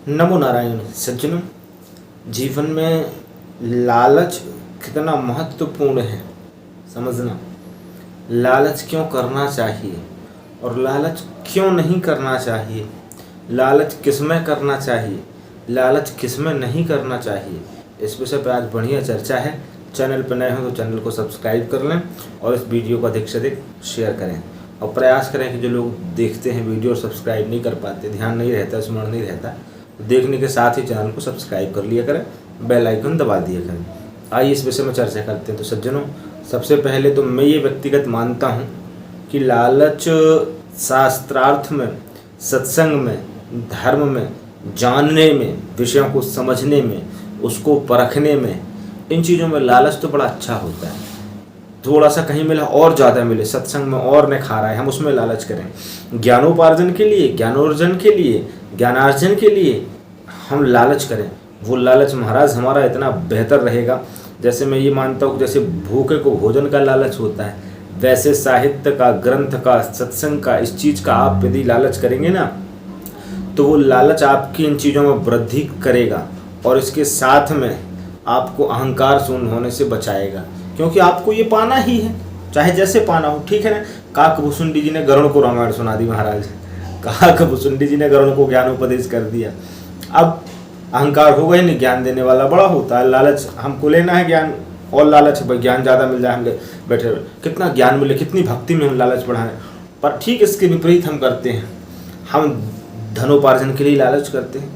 नमो नारायण सज्जनों, जीवन में लालच कितना महत्वपूर्ण है समझना। लालच क्यों करना चाहिए और लालच क्यों नहीं करना चाहिए, लालच किसमें करना चाहिए, लालच किसमें नहीं करना चाहिए, इस विषय पर आज बढ़िया चर्चा है। चैनल पर नए हो तो चैनल को सब्सक्राइब कर लें और इस वीडियो को अधिक से अधिक शेयर करें और प्रयास करें कि जो लोग देखते हैं वीडियो सब्सक्राइब नहीं कर पाते, ध्यान नहीं रहता, स्मरण नहीं रहता, देखने के साथ ही चैनल को सब्सक्राइब कर लिया करें, बेल आइकन दबा दिया करें। आइए इस विषय में चर्चा करते हैं। तो सज्जनों, सबसे पहले तो मैं ये व्यक्तिगत मानता हूँ कि लालच शास्त्रार्थ में, सत्संग में, धर्म में, जानने में, विषयों को समझने में, उसको परखने में, इन चीज़ों में लालच तो बड़ा अच्छा होता है। थोड़ा सा कहीं मिला और ज़्यादा मिले, सत्संग में और ने खा रहा है, हम उसमें लालच करें। ज्ञानोपार्जन के लिए, ज्ञानोर्जन के लिए, ज्ञानार्जन के लिए हम लालच करें। वो लालच महाराज हमारा इतना बेहतर रहेगा। जैसे मैं ये मानता हूँ जैसे भूखे को भोजन का लालच होता है, वैसे साहित्य का, ग्रंथ का, सत्संग का, इस चीज़ का आप यदि लालच करेंगे ना तो वो लालच आपकी इन चीज़ों में वृद्धि करेगा और इसके साथ में आपको अहंकार शून्य होने से बचाएगा, क्योंकि आपको ये पाना ही है, चाहे जैसे पाना हो। ठीक है ना। काकभूषुंडी जी ने गरुड़ को रामायण सुना दी महाराज, काकभूषुंडी जी ने गरुड़ को ज्ञान उपदेश कर दिया। अब अहंकार हो गए नहीं, ज्ञान देने वाला बड़ा होता है। लालच हमको लेना है ज्ञान और लालच है भाई ज्ञान ज़्यादा मिल जाए, हम बैठे कितना ज्ञान मिले, कितनी भक्ति में हम लालच बढ़ाएं। पर ठीक इसके विपरीत हम करते हैं, हम धनोपार्जन के लिए लालच करते हैं।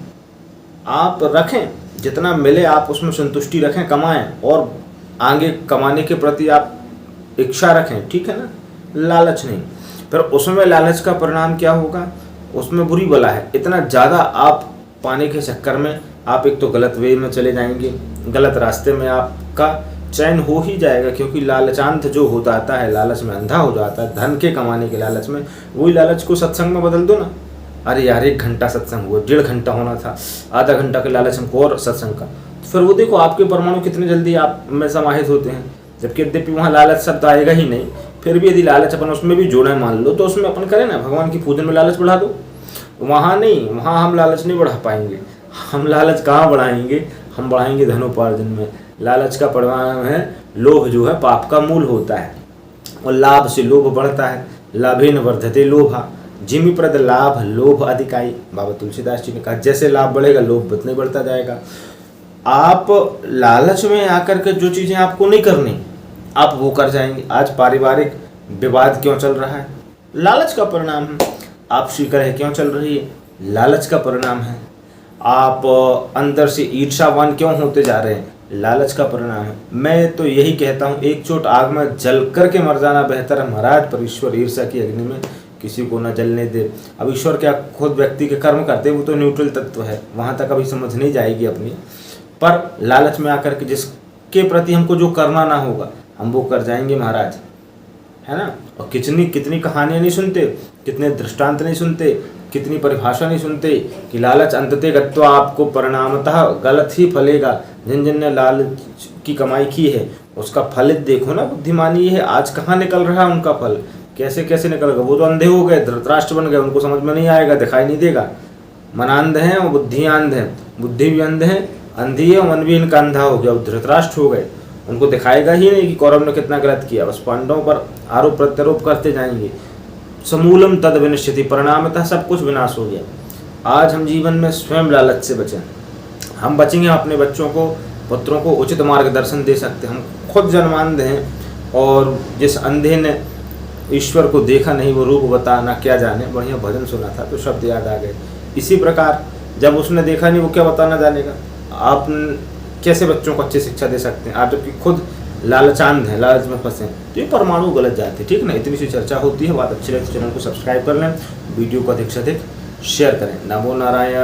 आप रखें जितना मिले, आप उसमें संतुष्टि रखें, कमाएं और आगे कमाने के प्रति आप इच्छा रखें, ठीक है ना, लालच नहीं। फिर उसमें लालच का परिणाम क्या होगा, उसमें बुरी बला है। इतना ज़्यादा आप पाने के चक्कर में आप एक तो गलत वे में चले जाएंगे, गलत रास्ते में आपका चयन हो ही जाएगा, क्योंकि लालचांत जो हो जाता है, लालच में अंधा हो जाता है, धन के कमाने के लालच में। वही लालच को सत्संग में बदल दो ना। अरे यार 1 घंटा सत्संग हुआ, 1.5 घंटा होना था, आधा घंटा के लालच हमको और सत्संग का। फिर वो देखो आपके परमाणु कितने जल्दी आप में समाहित होते हैं, जबकि यद्यपि वहाँ लालच शब्द आएगा ही नहीं। फिर भी यदि लालच अपन उसमें भी जोड़े मान लो तो उसमें अपन करें ना, भगवान की पूजन में लालच बढ़ा दो। वहाँ नहीं, वहाँ हम लालच नहीं बढ़ा पाएंगे। हम लालच कहाँ बढ़ाएंगे, हम बढ़ाएंगे धनोपार्जन में। लालच का परिणाम है लोभ, जो है पाप का मूल होता है और लाभ से लोभ बढ़ता है। लाभेन वर्धते लोभा, जिमि प्रद लाभ लोभ अधिकाई। बाबा तुलसीदास जी ने कहा जैसे लाभ बढ़ेगा लोभ उतना ही बढ़ता जाएगा। आप लालच में आकर के जो चीज़ें आपको नहीं करनी आप वो कर जाएंगे। आज पारिवारिक विवाद क्यों चल रहा है, लालच का परिणाम है। आप स्वीकार क्यों चल रही है, लालच का परिणाम है। आप अंदर से ईर्ष्यावान क्यों होते जा रहे हैं, लालच का परिणाम है। मैं तो यही कहता हूँ, एक चोट आग में जल करके मर जाना बेहतर है महाराज, पर ईश्वर ईर्ष्या की अग्नि में किसी को न जलने दे। अब ईश्वर क्या खुद व्यक्ति के कर्म करते, वो तो न्यूट्रल तत्व है, वहाँ तक अभी समझ नहीं जाएगी अपनी। पर लालच में आकर के जिसके प्रति हमको जो करना ना होगा हम वो कर जाएंगे महाराज, है ना। और कितनी कहानियाँ नहीं सुनते, कितने दृष्टांत नहीं सुनते, कितनी परिभाषा नहीं सुनते कि लालच अंततः गत्वा आपको परिणामतः गलत ही फलेगा। जिन जिन ने लालच की कमाई की है उसका फलित देखो ना, बुद्धिमानी है। आज कहाँ निकल रहा है उनका फल, कैसे कैसे निकल गया। वो तो अंधे हो गए, धृतराष्ट्र बन गए, उनको समझ में नहीं आएगा, दिखाई नहीं देगा। मन अंध है और बुद्धि अंध है, बुद्धि भी अंध है, अंधी है और मन भी इनका अंधा हो गया, धृतराष्ट्र हो गए। उनको दिखाएगा ही नहीं कि कौरव ने कितना गलत किया, बस पांडवों पर आरोप प्रत्यारोप करते जाएंगे। समूलम तद विनश्यति, परिणामतः सब कुछ विनाश हो गया। आज हम जीवन में स्वयं लालच से बचें, हम बचेंगे, अपने बच्चों को, पुत्रों को उचित मार्गदर्शन दे सकते हैं। हम खुद जन्मांध हैं और जिस अंधे ने ईश्वर को देखा नहीं वो रूप बताना क्या जाने, बढ़िया भजन सुना था तो शब्द याद आ गए। इसी प्रकार जब उसने देखा नहीं वो क्या बताना जानेगा। आप कैसे बच्चों को अच्छी शिक्षा दे सकते हैं आप जबकि खुद लालचांध हैं, लालच में फंसे, तो ये परमाणु गलत जाते हैं, ठीक ना। इतनी सी चर्चा होती है, बात अच्छी लगती है चैनल को सब्सक्राइब कर लें, वीडियो को अधिक से अधिक शेयर करें। नमो नारायण।